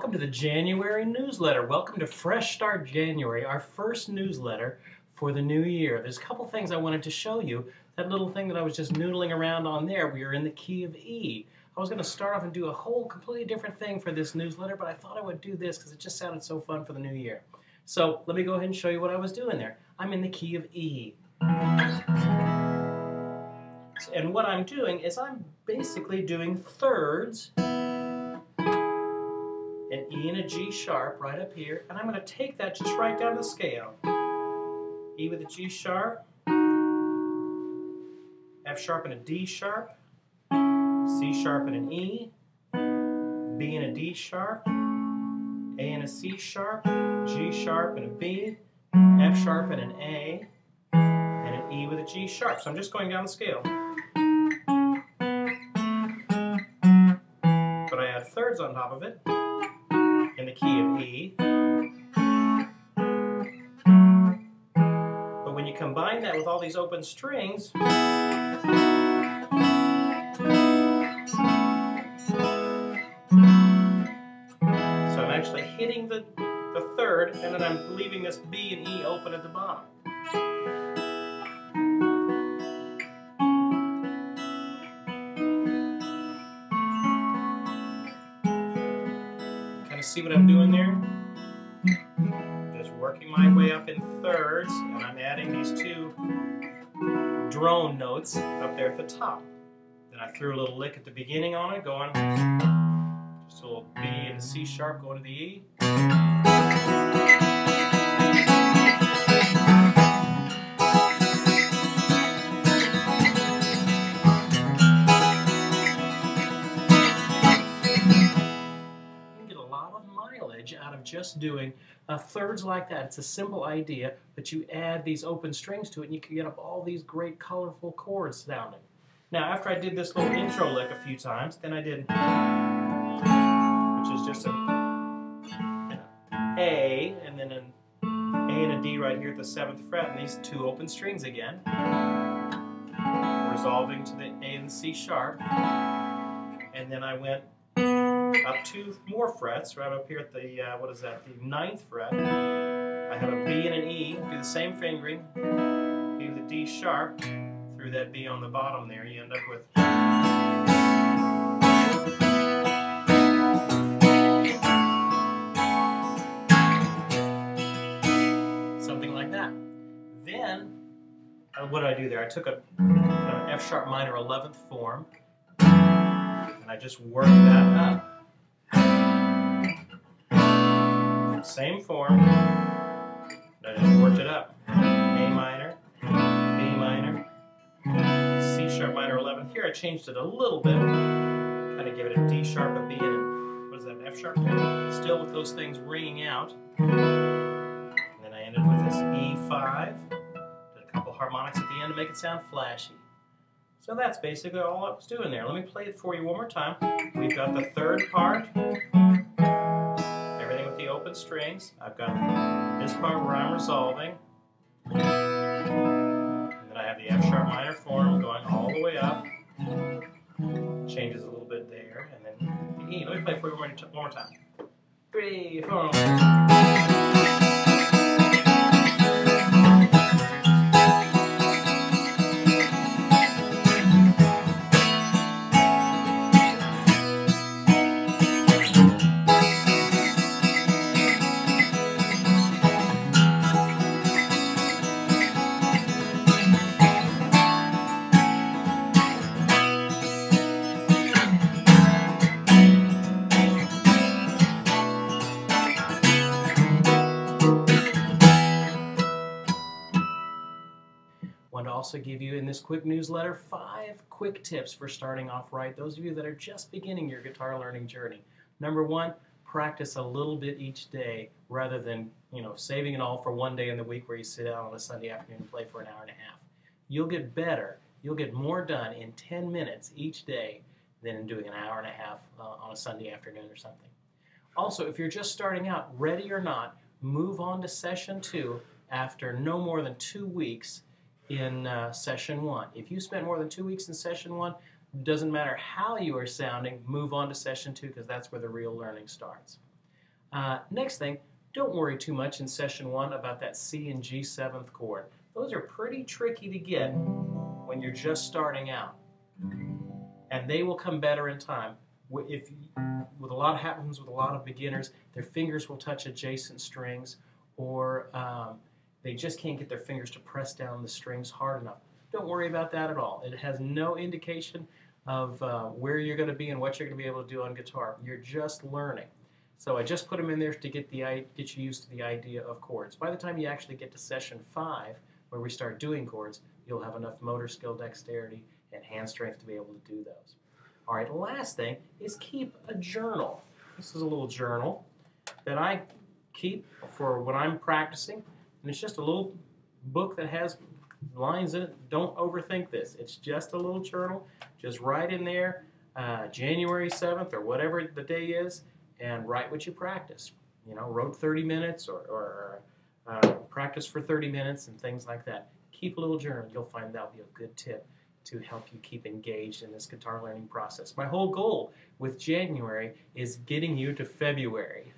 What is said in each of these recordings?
Welcome to the January newsletter. Welcome to Fresh Start January, our first newsletter for the new year. There's a couple things I wanted to show you. That little thing that I was just noodling around on there, we are in the key of E. I was going to start off and do a whole completely different thing for this newsletter, but I thought I would do this because it just sounded so fun for the new year. So let me go ahead and show you what I was doing there. I'm in the key of E. And what I'm doing is I'm basically doing thirds, an E and a G sharp right up here, and I'm going to take that just right down the scale. E with a G sharp, F sharp and a D sharp, C sharp and an E, B and a D sharp, A and a C sharp, G sharp and a B, F sharp and an A, and an E with a G sharp. So I'm just going down the scale. But I add thirds on top of it in the key of E. But when you combine that with all these open strings, so I'm actually hitting the third, and then I'm leaving this B and E open at the bottom. Kind of see what I'm doing there? Just working my way up in thirds, and I'm adding these two drone notes up there at the top. Then I threw a little lick at the beginning on it, going just a little B and a C sharp going to the E. Out of just doing thirds like that. It's a simple idea, but you add these open strings to it and you can get up all these great colorful chords sounding. Now after I did this little intro lick a few times, then I did, which is just an A and then an A and a D right here at the 7th fret, and these two open strings again, resolving to the A and the C sharp, and then I went up 2 more frets, right up here at the, what is that, the 9th fret. I have a B and an E, do the same fingering, do the D sharp, through that B on the bottom there, you end up with something like that. Then, what did I do there? I took an F sharp minor 11th form, and I just worked that up. Same form, I just worked it up. A minor, B minor, C sharp minor 11. Here I changed it a little bit, kind of give it a D sharp, a B, and a, what is that, an F sharp there? Still with those things ringing out. And then I ended with this E5, did a couple harmonics at the end to make it sound flashy. So that's basically all I was doing there. Let me play it for you one more time. We've got the third part, everything with the open strings. I've got this part where I'm resolving. And then I have the F sharp minor form going all the way up. Changes a little bit there. And then the E. Let me play it for you one more time. 3, 4. Want to also give you in this quick newsletter 5 quick tips for starting off right. Those of you that are just beginning your guitar learning journey. Number 1, practice a little bit each day rather than saving it all for one day in the week where you sit down on a Sunday afternoon and play for an hour and a half. You'll get better. You'll get more done in 10 minutes each day than in doing an hour and a half on a Sunday afternoon or something. Also, if you're just starting out, ready or not, move on to session 2 after no more than 2 weeks in session 1. If you spent more than 2 weeks in session 1, doesn't matter how you are sounding, move on to session 2 because that's where the real learning starts. Next thing, don't worry too much in session 1 about that C and G 7th chord. Those are pretty tricky to get when you're just starting out, and they will come better in time. With a lot happens with a lot of beginners, their fingers will touch adjacent strings, or they just can't get their fingers to press down the strings hard enough. Don't worry about that at all. It has no indication of where you're going to be and what you're going to be able to do on guitar. You're just learning. So I just put them in there to get you used to the idea of chords. By the time you actually get to session 5, where we start doing chords, you'll have enough motor skill, dexterity, and hand strength to be able to do those. All right, last thing is keep a journal. This is a little journal that I keep for when I'm practicing, and it's just a little book that has lines in it. Don't overthink this. It's just a little journal. Just write in there January 7th or whatever the day is, and write what you practice. You know, wrote 30 minutes or practice for 30 minutes and things like that. Keep a little journal. You'll find that'll be a good tip to help you keep engaged in this guitar learning process. My whole goal with January is getting you to February.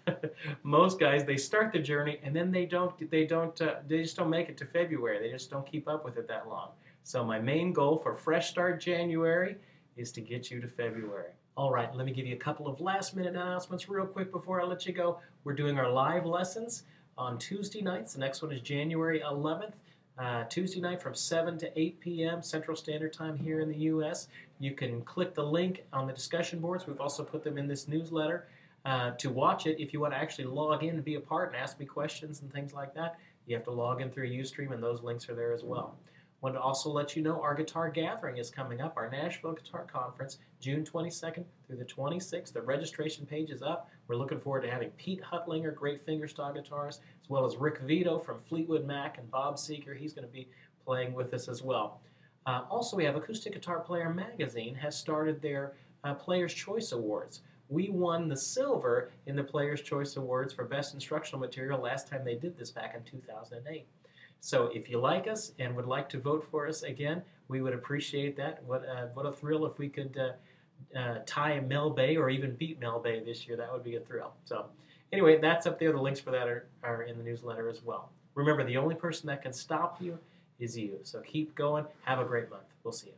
Most guys, they start the journey and then they just don't make it to February. They just don't keep up with it that long. So my main goal for Fresh Start January is to get you to February. All right, let me give you a couple of last-minute announcements real quick before I let you go. We're doing our live lessons on Tuesday nights. The next one is January 11th. Tuesday night from 7 to 8 p.m. Central Standard Time here in the U.S. You can click the link on the discussion boards. We've also put them in this newsletter. To watch it, if you want to actually log in and be a part and ask me questions and things like that, you have to log in through Ustream, and those links are there as well. Want to also let you know our guitar gathering is coming up, our Nashville Guitar Conference, June 22nd through the 26th. The registration page is up. We're looking forward to having Pete Huttlinger, great fingerstyle guitarist, as well as Rick Vito from Fleetwood Mac and Bob Seeger. He's going to be playing with us as well. Also, we have Acoustic Guitar Player Magazine has started their Player's Choice Awards. We won the silver in the Player's Choice Awards for Best Instructional Material last time they did this back in 2008. So if you like us and would like to vote for us again, we would appreciate that. What a thrill if we could tie Mel Bay or even beat Mel Bay this year. That would be a thrill. So anyway, that's up there. The links for that are in the newsletter as well. Remember, the only person that can stop you is you. So keep going. Have a great month. We'll see you.